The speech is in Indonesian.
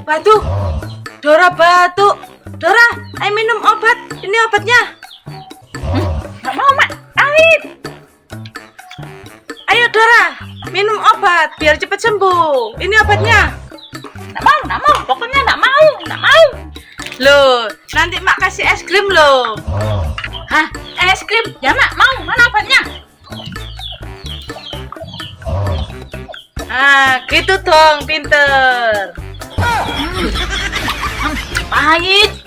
Waduh, Dora batuk. Dora, ayo minum obat. Ini obatnya. Nggak mau, Mak. Pahit. Ayo Dora, minum obat biar cepat sembuh. Ini obatnya. Nggak mau. Pokoknya nggak mau. Loh, nanti Mak kasih es krim loh. Hah? Es krim? Ya, Mak. Mau. Mana obatnya? Ah, gitu dong, pinter. Pahit.